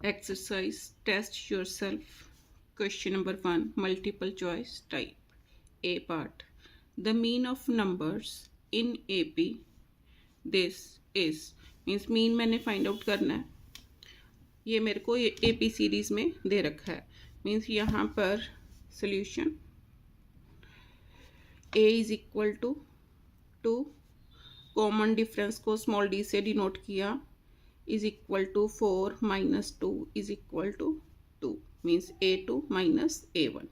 Exercise test yourself. Question number 1, multiple choice type. A part. The mean of numbers in AP. This is means mean मैंने find out करना है. ये मेरे को AP series में दे रखा है. मीन्स यहाँ पर solution A is equal to 2. Common difference को स्मॉल d से डिनोट किया. Is equal to 4 minus 2 is equal to 2. Means A2 minus A1.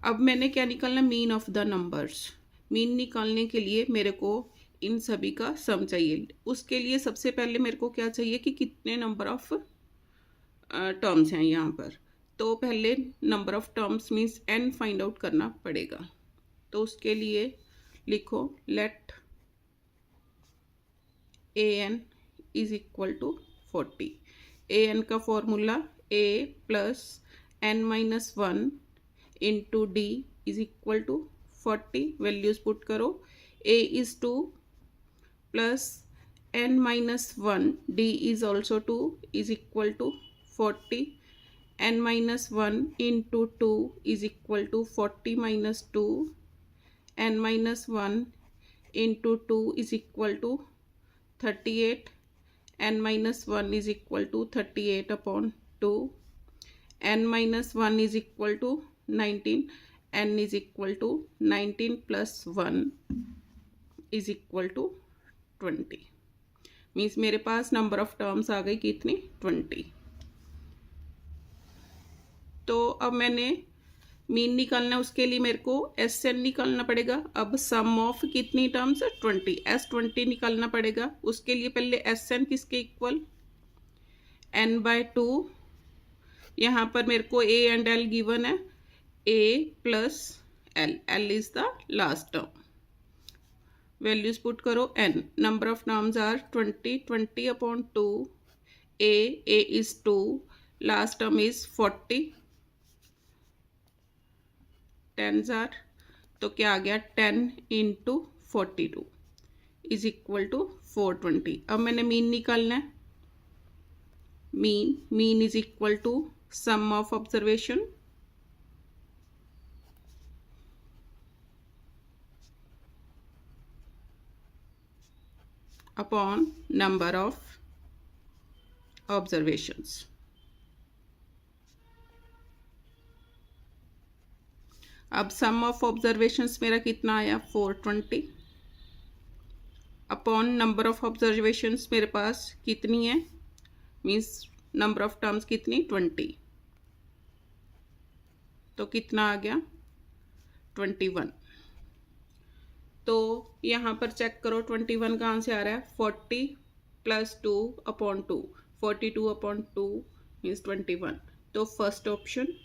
अब मैंने क्या निकालना, mean of the numbers. Mean निकालने के लिए मेरे को इन सभी का सम चाहिए. उसके लिए सबसे पहले मेरे को क्या चाहिए कि कितने नंबर ऑफ टर्म्स हैं यहाँ पर. तो पहले number of terms means n find out करना पड़ेगा. तो उसके लिए लिखो let an is equal to 40. an का formula a plus n minus 1 into D is equal to 40. Values put करो. a is 2 plus n minus 1 d is also 2 is equal to 40. n minus 1 into 2 is equal to 40 minus 2. n minus 1 into 2 is equal to 38. n minus 1 is equal to 38 upon 2. n minus 1 is equal to 19. n is equal to 19 plus 1 is equal to 20. Means मेरे पास number of terms आ गई कितनी, 20. तो अब मैंने mean निकालना है. उसके लिए मेरे को SN निकालना पड़ेगा. अब सम ऑफ कितनी टर्म्स, 20. S20 निकालना पड़ेगा. उसके लिए पहले SN किसके इक्वल, n/2. यहाँ पर मेरे को A एंड L गिवन है. A plus L. L is the last term. Values put करो. n number of terms are 20. 20 upon 2. A is 2. Last term is 40. 10s are, तो क्या आ गया, 10 इंटू 42 इज इक्वल टू 420. अब मैंने mean निकालना है. Mean is equal to sum of observation upon number of observations. अब सम ऑफ ऑब्जर्वेशंस मेरा कितना आया, 420 अपॉन नंबर ऑफ ऑब्जर्वेशंस मेरे पास कितनी है, मीन्स नंबर ऑफ टर्म्स कितनी, 20. तो कितना आ गया, 21. तो यहाँ पर चेक करो 21 कहाँ से आ रहा है, 40 प्लस 2 अपॉन 2. 42 upon 2 means 21. तो first option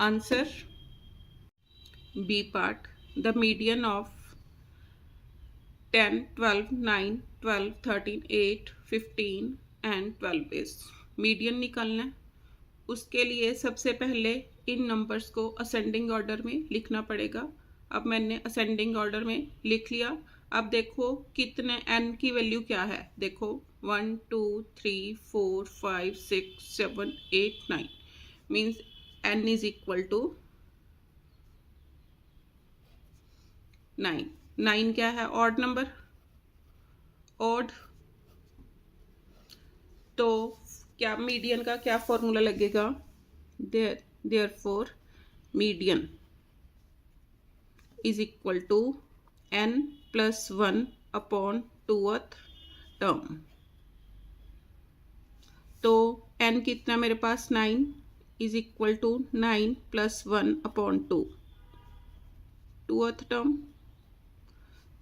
answer. B part. The median of 10, 12, 9, 12, 13, 8, 15 and 12 is. Median निकालना है. उसके लिए सबसे पहले इन नंबर्स को असेंडिंग ऑर्डर में लिखना पड़ेगा. अब मैंने असेंडिंग ऑर्डर में लिख लिया. अब देखो कितने n की वैल्यू क्या है. देखो 1 2 3 4 5 6 7 8 9 means n is equal to 9. 9 क्या है, ऑड नंबर, ऑड. तो क्या मीडियन का क्या फॉर्मूला लगेगा, therefore median is equal to n plus 1 upon 2th term. तो n कितना मेरे पास, 9 is equal to 9 plus 1 upon 2, 2th term.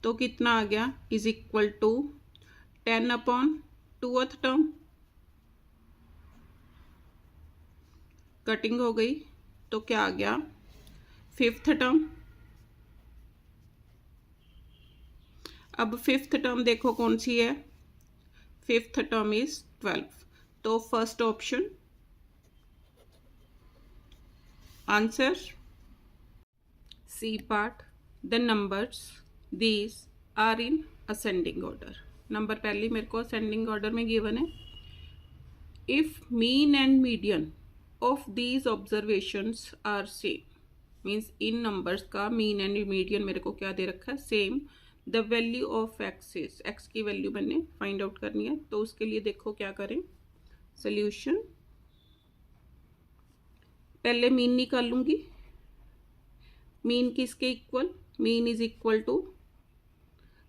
तो कितना आ गया, is equal to 10 upon 2th term. Cutting हो गई. तो क्या आ गया, 5th टर्म. अब 5th टर्म देखो कौन सी है, 5th टर्म इज 12. तो first option answer. C part. The numbers these are in ascending order. Number पहले मेरे को असेंडिंग ऑर्डर में गिवन है। If mean and median of these observations are same, means इन नंबर्स का मीन एंड मीडियन मेरे को क्या दे रखा है, same. The value of X is, X की वैल्यू मैंने फाइंड आउट करनी है। तो उसके लिए देखो क्या करें, सोल्यूशन। पहले मीन निकाल लूंगी। मीन किसके इक्वल, mean is equal to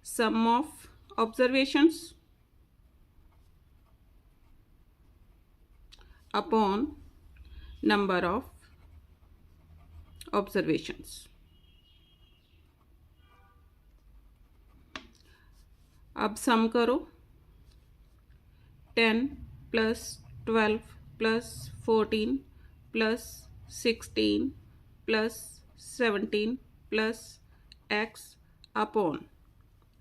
sum of observations upon number of observations. अब सम करो, 10 plus 12 plus 14 plus 16 plus 17 plus X upon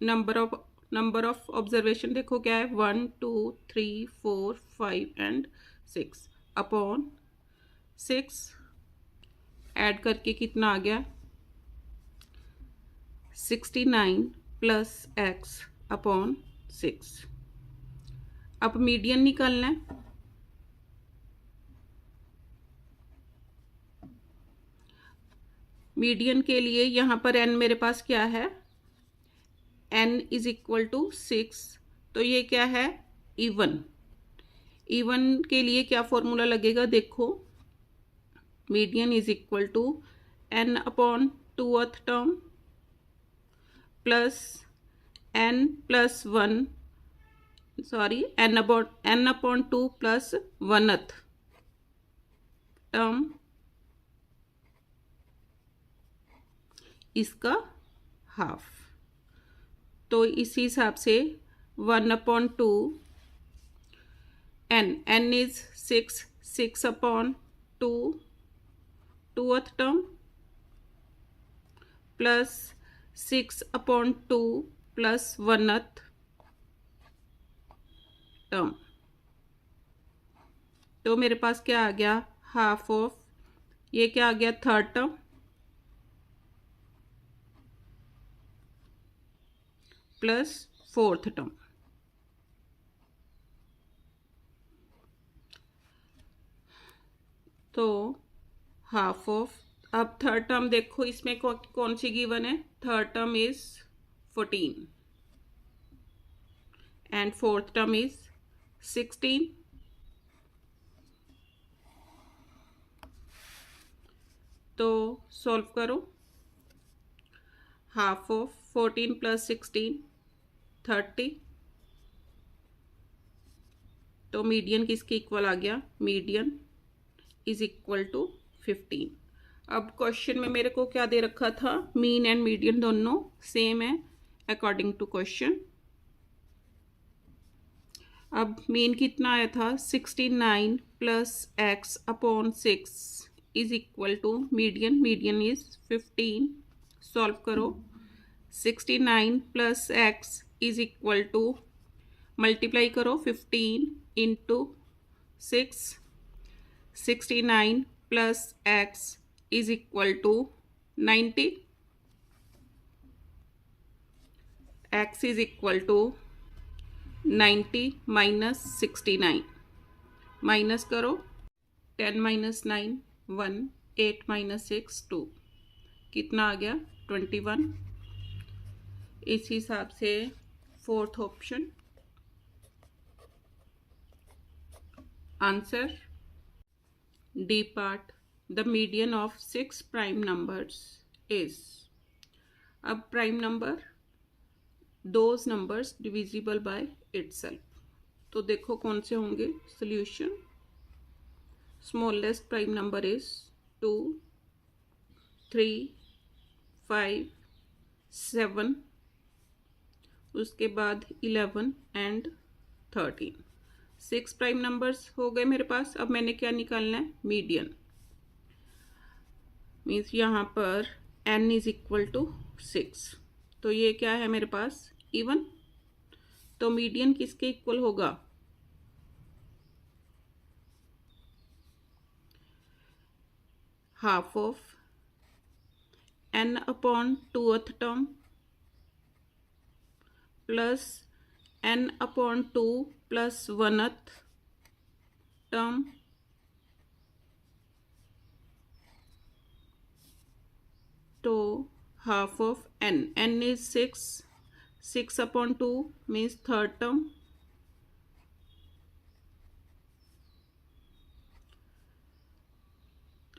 number of observation देखो क्या है, 1 2 3 4 5 एंड 6 अपॉन 6 ऐड करके कितना आ गया, 69 प्लस एक्स अपॉन 6। अब मीडियन निकालना है। मीडियन के लिए यहाँ पर n मेरे पास क्या है, n इज इक्वल टू 6। तो ये क्या है, इवन। इवन के लिए क्या फॉर्मूला लगेगा, देखो, median is equal to n upon 2th term plus n plus 1, sorry n upon 2 plus 1th term, इसका हाफ। तो इसी हिसाब से 1 upon 2, n is 6, 6 upon 2 2th term plus 6 upon 2 plus 1th term. तो मेरे पास क्या आ गया, हाफ ऑफ, ये क्या आ गया, 3rd term plus 4th term. तो हाफ ऑफ, अब 3rd टर्म देखो इसमें कौन सी गिवन है, 3rd term is 14 and 4th term is 16। तो सॉल्व करो, हाफ ऑफ 14 प्लस 16 30। तो मीडियन किसके इक्वल आ गया, मीडियन इज इक्वल टू 15। अब क्वेश्चन में मेरे को क्या दे रखा था, मीन एंड मीडियन दोनों सेम है अकॉर्डिंग टू क्वेश्चन। अब मीन कितना आया था, 69 plus X upon 6 is equal to median, median is 15। Solve करो, 69 plus X is equal to, multiply करो 15 into 6, 69 plus X is equal to 90, X is equal to 90 minus 69, minus करो, 10 minus 9 1, 8 minus 6 2, कितना आ गया, 21। इस हिसाब से 4th option answer D part, the median of 6 prime numbers is. अब prime number, those numbers divisible by itself. तो देखो कौन से होंगे solution. Smallest prime number is 2 3 5 7, उसके बाद 11 एंड 13। 6 प्राइम नंबर्स हो गए मेरे पास। अब मैंने क्या निकालना है, मीडियन। मीन्स यहाँ पर n इज इक्वल टू 6। तो ये क्या है मेरे पास, इवन। तो मीडियन किसके इक्वल होगा, half of n upon 2th term plus n/2 plus 1th term तो half of n is 6, 6/2 means third term,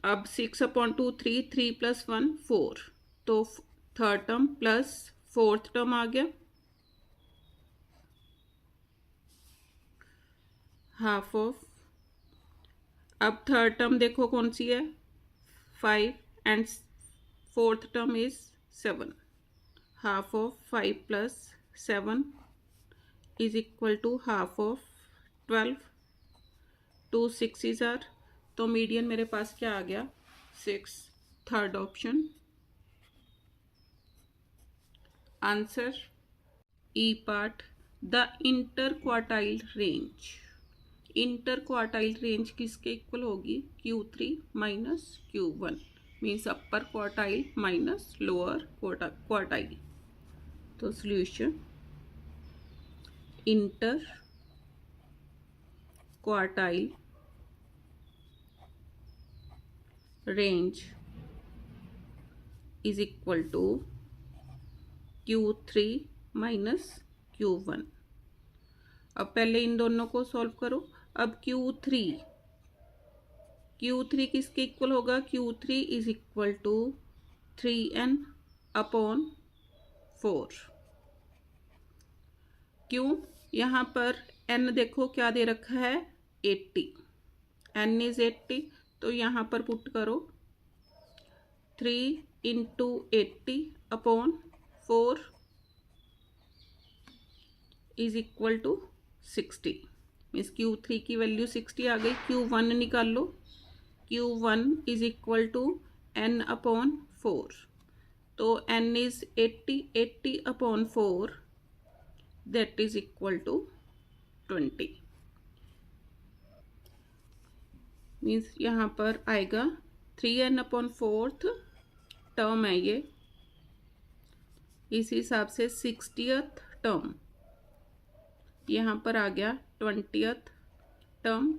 अब 6/2 3, 3 + 1 4, तो third term plus fourth term आ गया, हाफ ऑफ, अब थर्ड टर्म देखो कौन सी है 5 and fourth term is 7, half of 5 + 7 is equal to half of 12, 2 6s are, तो मीडियन मेरे पास क्या आ गया 6, third option answer. E part, the inter quartile range, inter quartile range किसके इक्वल होगी Q3 minus Q1 means upper quartile minus lower quartile, तो solution inter quartile range is equal to Q3 minus Q1। अब पहले इन दोनों को solve करो, अब Q3 किसके इक्वल होगा Q3 is equal to 3n/4, क्यों, यहाँ पर n देखो क्या दे रखा है 80, n इज 80, तो यहाँ पर पुट करो 3 × 80/4 is equal to 60, means Q3 की वैल्यू 60 आ गई। Q1 निकाल लो, Q1 is equal to n/4, तो n is 80, 80/4 that is equal to 20, means यहाँ पर आएगा 3n/4 टर्म है ये, इस हिसाब से 60th टर्म यहाँ पर आ गया 20th टर्म।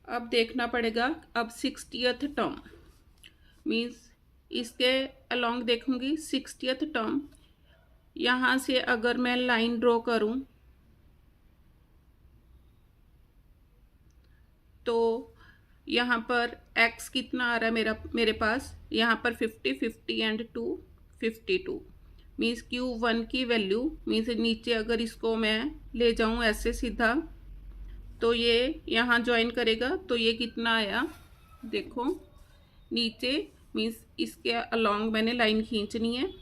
अब देखना पड़ेगा, अब 60th टर्म मीन्स इसके अलोंग देखूंगी 60th टर्म, यहाँ से अगर मैं लाइन ड्रॉ करूं तो यहाँ पर x कितना आ रहा है मेरे पास, यहाँ पर 50, 50 एंड 2 52, मीन्स Q1 की वैल्यू मीन्स नीचे अगर इसको मैं ले जाऊँ ऐसे सीधा तो ये यहाँ ज्वाइन करेगा, तो ये कितना आया देखो नीचे, मीन्स इसके अलोंग मैंने लाइन खींचनी है,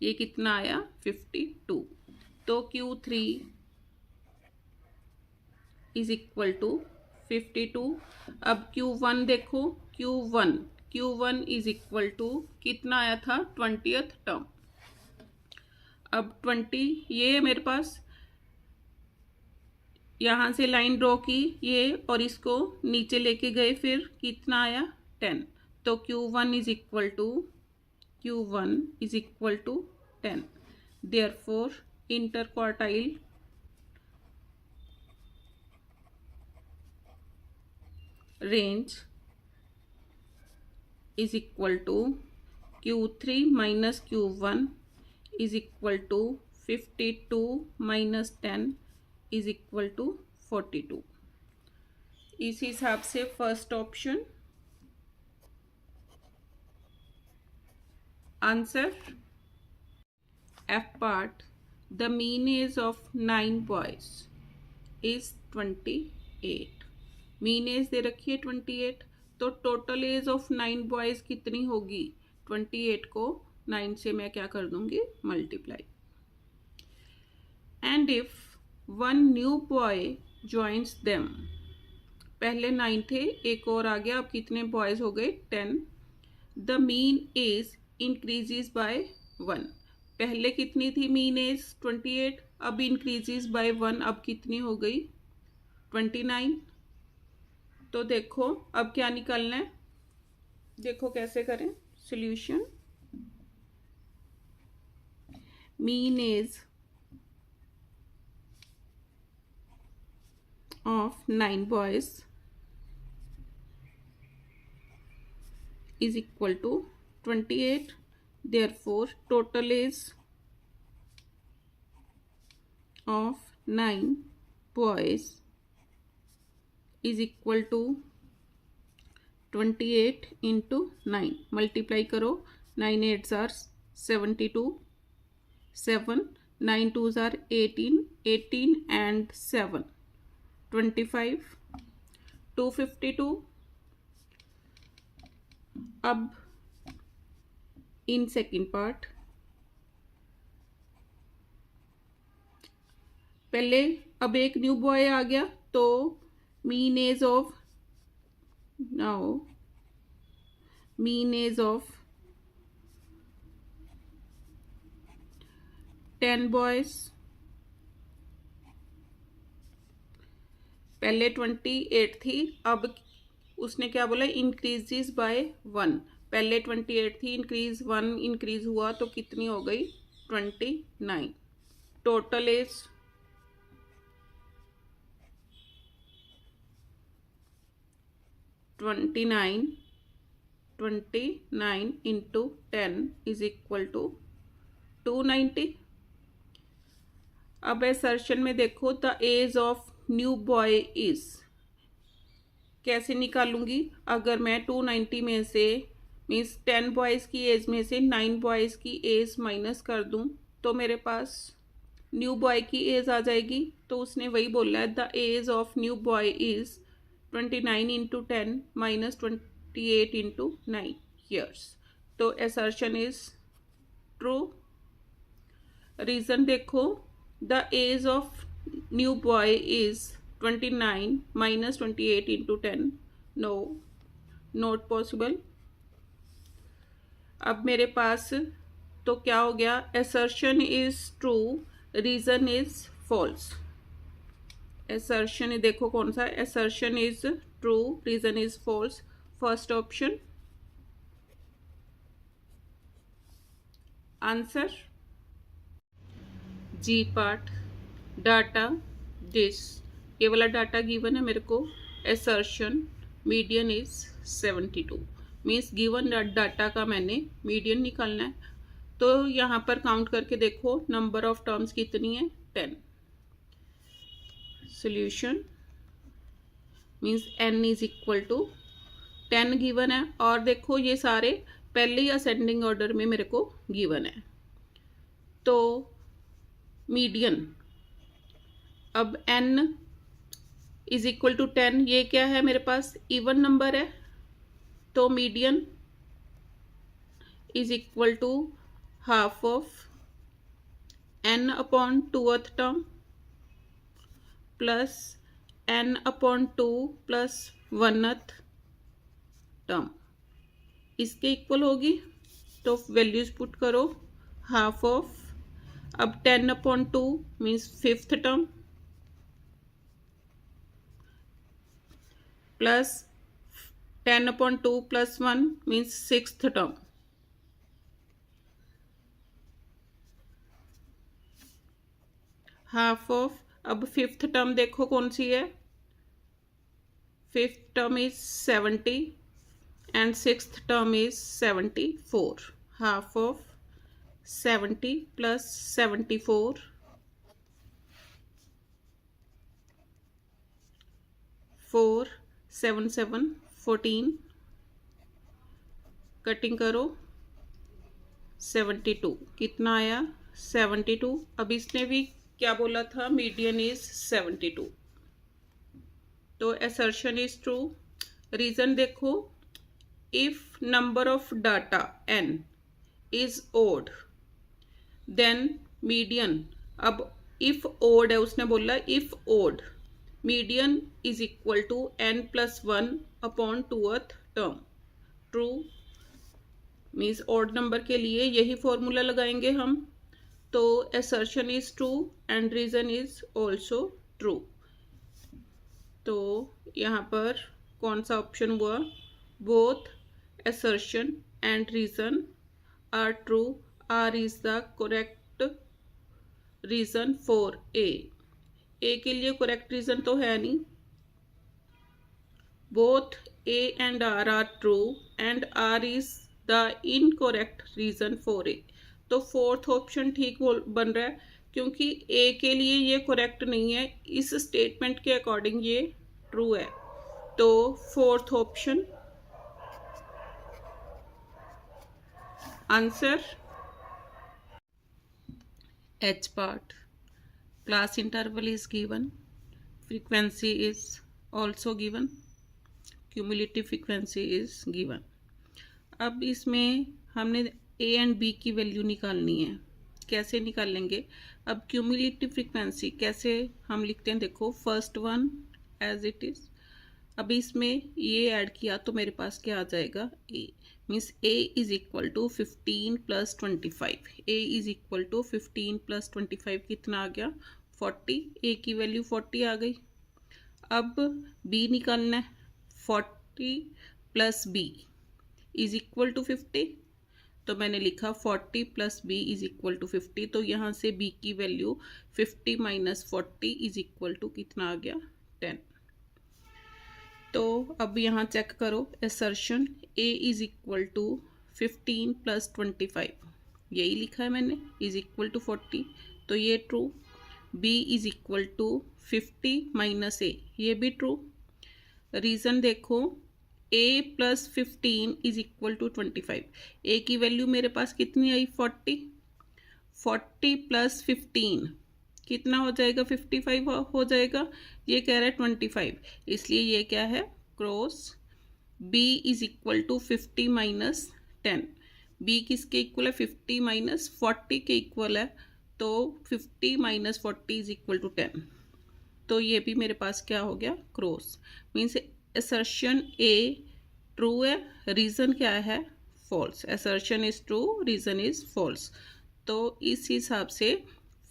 ये कितना आया 52, तो Q3 इज इक्वल टू 52। अब Q1 देखो, Q1 इज इक्वल टू कितना आया था 20th टर्म, अब 20 ये मेरे पास यहाँ से लाइन ड्रॉ की ये और इसको नीचे लेके गए, फिर कितना आया 10, तो Q1 is equal to 10, therefore inter quartile range is equal to Q3 minus Q1 is equal to 52 minus 10 is equal to 42। इस हिसाब से first option answer. F part, the mean age of 9 boys is 28, mean age दे रखी है 28, तो total as of 9 boys कितनी होगी 28 को 9 से मैं क्या कर दूंगी multiply, and if 1 new boy joins them, पहले 9 थे एक और आ गया, अब कितने बॉयज़ हो गए 10, the mean age increases by 1, पहले कितनी थी मीन एज 28, अब इंक्रीजेज बाय 1, अब कितनी हो गई 29, तो देखो अब क्या निकालना है देखो कैसे करें solution. Mean age of 9 boys is equal to 28. Therefore total age of 9 boys is equal to 28 into 9. Multiply करो, 9 8s are 72, 7 9 2s are 18, 18 and 7 25, 252. अब इन सेकेंड पार्ट पहले अब एक न्यू बॉय आ गया तो mean age of now mean age of 10 boys. पहले 28 थी, अब उसने क्या बोला इंक्रीजेस बाय 1। पहले 28 थी, इंक्रीज 1 इंक्रीज हुआ तो कितनी हो गई 29। Total age twenty nine into 10 is equal to 290। अब असर्शन में देखो the age of new boy is कैसे निकालूंगी। अगर मैं 290 में से मीन्स 10 बॉयज़ की एज में से 9 बॉयज़ की एज माइनस कर दूं तो मेरे पास न्यू बॉय की एज आ जाएगी। तो उसने वही बोला है the age of new boy is 29 into 10 minus 28 into 9 years. तो असर्शन इज ट्रू। रीज़न देखो the age of new boy is 29 minus 28 into 10, no, not possible। अब मेरे पास तो क्या हो गया assertion is true, reason is false। assertion देखो कौन सा assertion is true, reason is false। First option answer. G part data this ये वाला डाटा गिवन है मेरे को। Assertion median is 72 means given data का मैंने मीडियन निकालना है। तो यहाँ पर काउंट करके देखो नंबर ऑफ टर्म्स कितनी है 10। Solution means n is equal to 10 given है। और देखो ये सारे पहले ही असेंडिंग ऑर्डर में मेरे को गिवन है। तो मीडियन अब n इज इक्वल टू 10, ये क्या है मेरे पास इवन नंबर है तो median is equal to half of n upon 2th term plus n upon 2 plus 1th term इसके इक्वल होगी। तो वैल्यूज पुट करो हाफ ऑफ अब 10 upon 2 means 5th term plus 10 upon 2 plus 1 means 6th term half of अब 5th term देखो कौन सी है 5th term is 70 and 6th term is 74। Half of 70 plus 74 4 7 7 14 cutting करो 72 कितना आया 72। अब इसने भी क्या बोला था मीडियन इज 72। तो असर्शन इज ट्रू। रीजन देखो if number of data n is odd then median. अब इफ ओड है उसने बोला if odd median is equal to n plus 1 upon 2th term. True means odd number के लिए यही formula लगाएंगे हम। तो assertion is true and reason is also true. तो यहाँ पर कौन सा ऑप्शन हुआ both assertion and reason are true. R is the correct reason for A. A के लिए correct reason तो है नहीं. Both A and R are true and R is the incorrect reason for A. तो fourth option ठीक बन रहा है क्योंकि A के लिए ये करेक्ट नहीं है, इस स्टेटमेंट के अकॉर्डिंग ये ट्रू है. तो fourth option answer. H part. Class interval is given. Frequency is also given. Cumulative frequency is given. अब इसमें हमने A एंड B की वैल्यू निकालनी है. कैसे निकाल लेंगे? अब क्यूमुलेटिव फ्रीक्वेंसी कैसे हम लिखते हैं, देखो first one as it is. अब इसमें ये ऐड किया तो मेरे पास क्या आ जाएगा, A means A is equal to 15 plus 25. A is equal to 15 plus 25 कितना आ गया, 40. A की वैल्यू 40 आ गई. अब B निकालना है. 40 plus B is equal to 50. तो मैंने लिखा 40 plus B is equal to 50. तो यहाँ से B की value 50 minus 40 is equal to कितना आ गया, 10. तो अब यहाँ चेक करो assertion. A is equal to 15 plus 25 यही लिखा है मैंने, इज इक्वल टू 40. तो ये true. B is equal to 50 minus A ये भी ट्रू. रीज़न देखो, A plus 15 is equal to 25. A की वैल्यू मेरे पास कितनी आई, 40. 40 प्लस 15 कितना हो जाएगा, 55 हो जाएगा. ये कह रहा है 25, इसलिए ये क्या है, cross. B is equal to 50 minus 10. B किसके इक्वल है, 50 माइनस 40 के इक्वल है. तो 50 माइनस 40 इज इक्वल टू 10. तो ये भी मेरे पास क्या हो गया, cross. Means assertion A true है, रीज़न क्या है, false. Assertion is true, reason is false. तो इस हिसाब से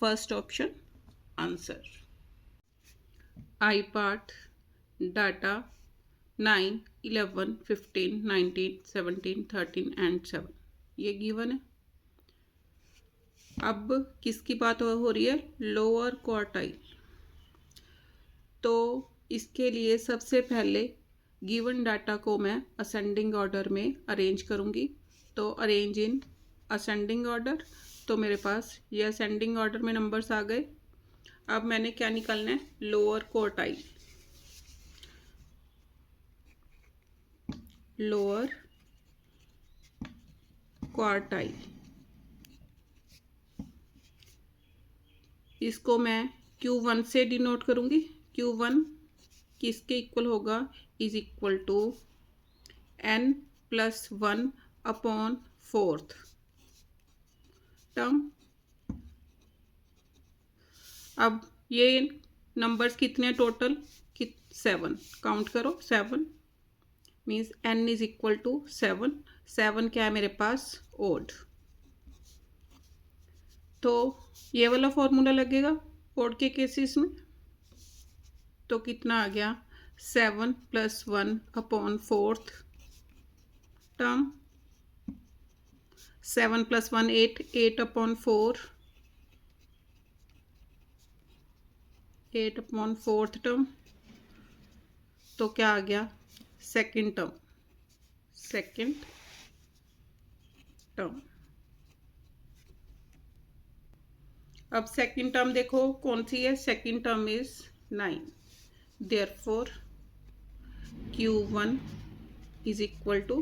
first option answer. I part. Data 9, 11, 15, 19, 17, 13 and 7 ये गिवन है. अब किसकी बात हो रही है, लोअर क्वार्टाइल. तो इसके लिए सबसे पहले गिवन डाटा को मैं असेंडिंग ऑर्डर में अरेंज करूँगी. तो अरेंज इन असेंडिंग ऑर्डर. तो मेरे पास ये असेंडिंग ऑर्डर में नंबर्स आ गए. अब मैंने क्या निकालना है, लोअर क्वार्टाइल. लोअर क्वार्टाइल इसको मैं Q1 से डिनोट करूँगी. Q1 किसके इक्वल होगा, is equal to n plus 1 upon 4th term. अब ये नंबर्स कितने टोटल, 7. काउंट करो 7 means n is equal to 7. 7 क्या है मेरे पास, ओड. तो ये वाला फॉर्मूला लगेगा ओड के केसेस में. तो कितना आ गया, 7 plus 1 upon 4th term. 7 plus 1 8, 8 upon 4, 8 upon 4th term. तो क्या आ गया, सेकंड टर्म. Second term. अब सेकंड टर्म देखो कौन सी है, second term is 9. Therefore Q1 is equal to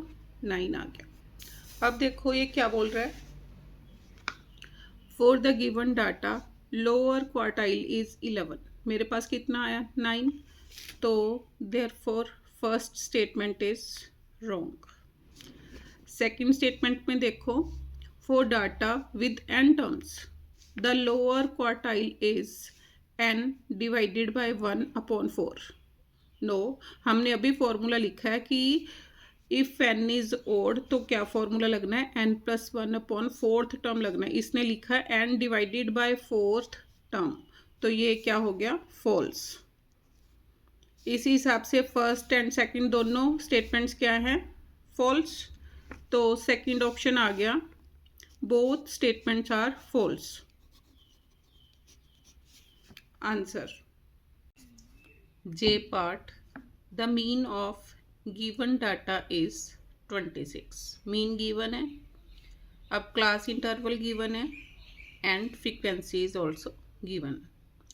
9 आ गया. अब देखो ये क्या बोल रहा है, for the given data lower quartile is 11. मेरे पास कितना आया, 9. तो therefore first statement is wrong. Second statement में देखो, for data with n terms the lower quartile is n divided by 1 upon 4. No, हमने अभी फॉर्मूला लिखा है कि इफ n इज ओड तो क्या फॉर्मूला लगना है, n plus 1 upon 4th term लगना है. इसने लिखा है n divided bye 4th term. तो ये क्या हो गया, फॉल्स. इसी हिसाब से फर्स्ट एंड सेकंड दोनों स्टेटमेंट्स क्या हैं, फॉल्स. तो सेकंड ऑप्शन आ गया, both statements are false. Answer J part, the mean of given data is 26। Mean given है, अब क्लास इंटरवल गिवन है and frequency is also given.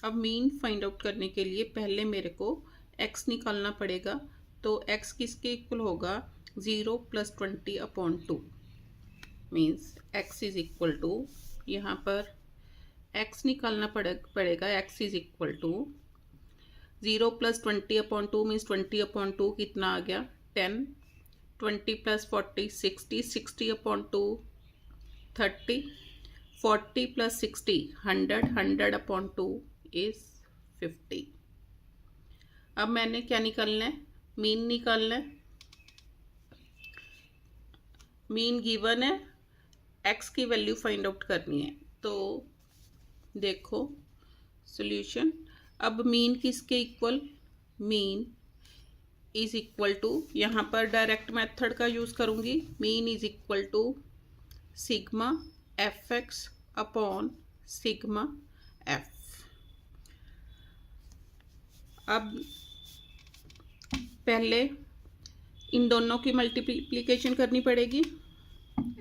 अब मीन फाइंड आउट करने के लिए पहले मेरे को x निकालना पड़ेगा। तो x किसके इक्वल होगा, 0 + 20/2 means x is equal to, यहाँ पर x निकालना पड़ेगा। x is equal to 0 + 20/2 means 20/2 कितना आ गया, 10, 20 + 40 60, 60/2 30, 40 + 60 100, 100/2 इज 50। अब मैंने क्या निकालना है, मीन निकालना है। मीन गिवन है, x की वैल्यू फाइंड आउट करनी है। तो देखो सॉल्यूशन, अब मीन किसके इक्वल, मीन इज इक्वल टू, यहाँ पर डायरेक्ट मेथड का यूज़ करूँगी। Mean is equal to sigma fx upon sigma f। अब पहले इन दोनों की मल्टीप्लिकेशन करनी पड़ेगी।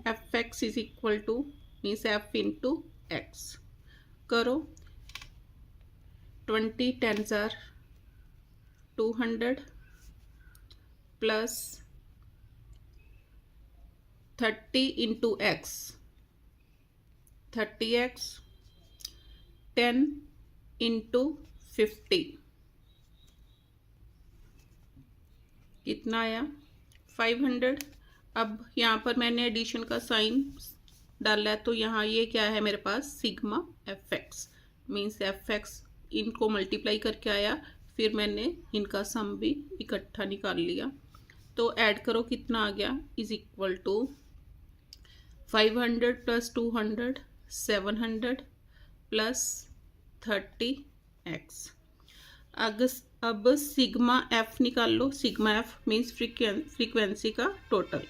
fx is equal two means f into x करो, 20 10s are 200 plus 30 into x 30x, 10 into 50 कितना आया, 500। अब यहाँ पर मैंने एडिशन का साइन डाला है, तो यहाँ ये क्या है मेरे पास, सिग्मा fx मीन्स fx इनको मल्टीप्लाई करके आया, फिर मैंने इनका सम भी इकट्ठा निकाल लिया। तो ऐड करो कितना आ गया, is equal to 500 + 200 700 plus 30x। अब सिग्मा f निकाल लो। सिग्मा f मीन्स फ्रीक्वेंसी का टोटल,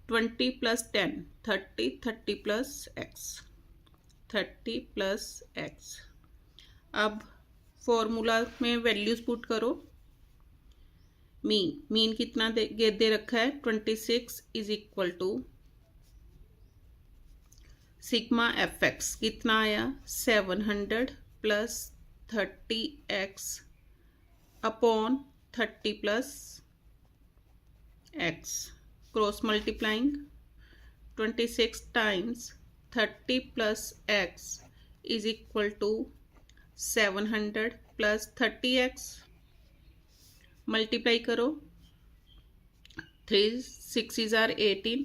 20 + 10 30, 30 + x 30 + x। अब फॉर्मूला में वैल्यूज पुट करो। मीन कितना दे रखा है, 26 is equal to sigma fx कितना आया, 700 plus 30x upon 30 + x। Cross multiplying, 26 times 30 + x is equal to 700 plus 30x। Multiply करो, 3 6s are 18,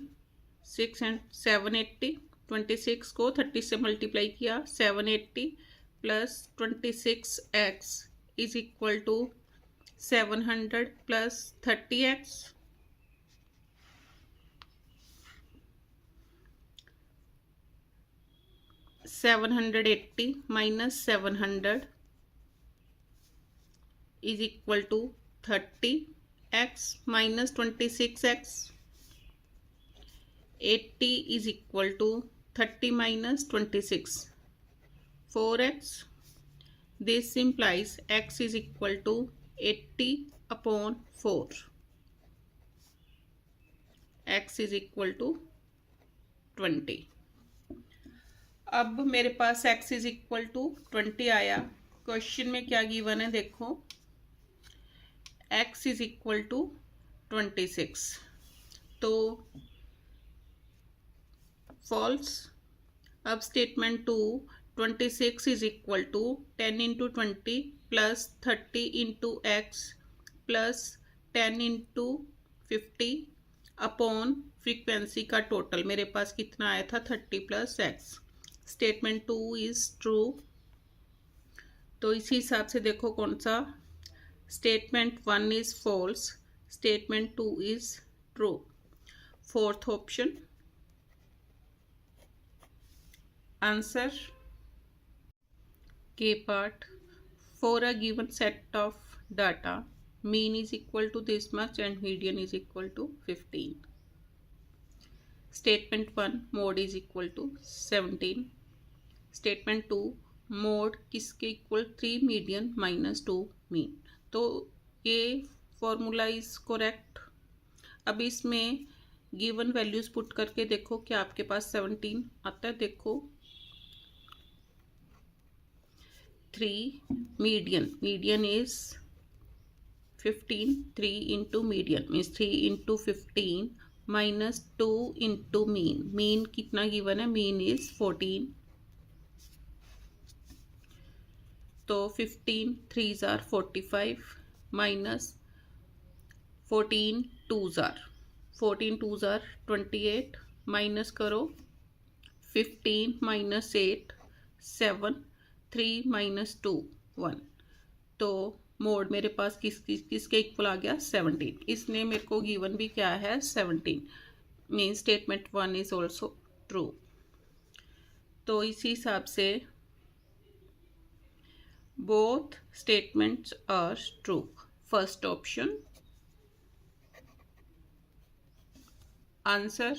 6 and 780। 26 को 30 से मल्टीप्लाई किया, 780 plus 26x is equal to 700 plus 30x। -780 is equal to 30x minus 26x. 80 is equal to 30 minus 26, 4x. This implies x is equal to 80/4. x is equal to 20। अब मेरे पास x is equal to 20 आया। Question में क्या given है देखो, x is equal to 26, तो false. अब statement 2, 26 is equal to 10 into 20 plus 30 into x plus 10 into 50 upon frequency का टोटल मेरे पास कितना आया था, 30 + x। Statement 2 is true. तो इसी हिसाब से देखो कौन सा, statement 1 is false, statement 2 is true. Fourth option answer. K part, for a given set of data mean is equal to this much and median is equal to 15। Statement 1 mod is equal to 17. Statement 2 mod किसके equal 3 median minus 2 mean. तो ये formula is correct. अब इसमें given values put करके देखो क्या आपके पास 17 आता है. देखो 3 median is 15. 3 into median means 3 into 15 minus 2 into mean कितना गिवन है. Mean is 14. तो 15 3s are 45 minus 14 2s are 28 minus करो 15 माइनस 8 7 3 माइनस 2 1. तो मोड मेरे पास किसके इक्वल आ गया 17. इसने मेरे को गिवन भी क्या है 17. Mean statement 1 is also true. तो इसी हिसाब से both statements are true. First option. Answer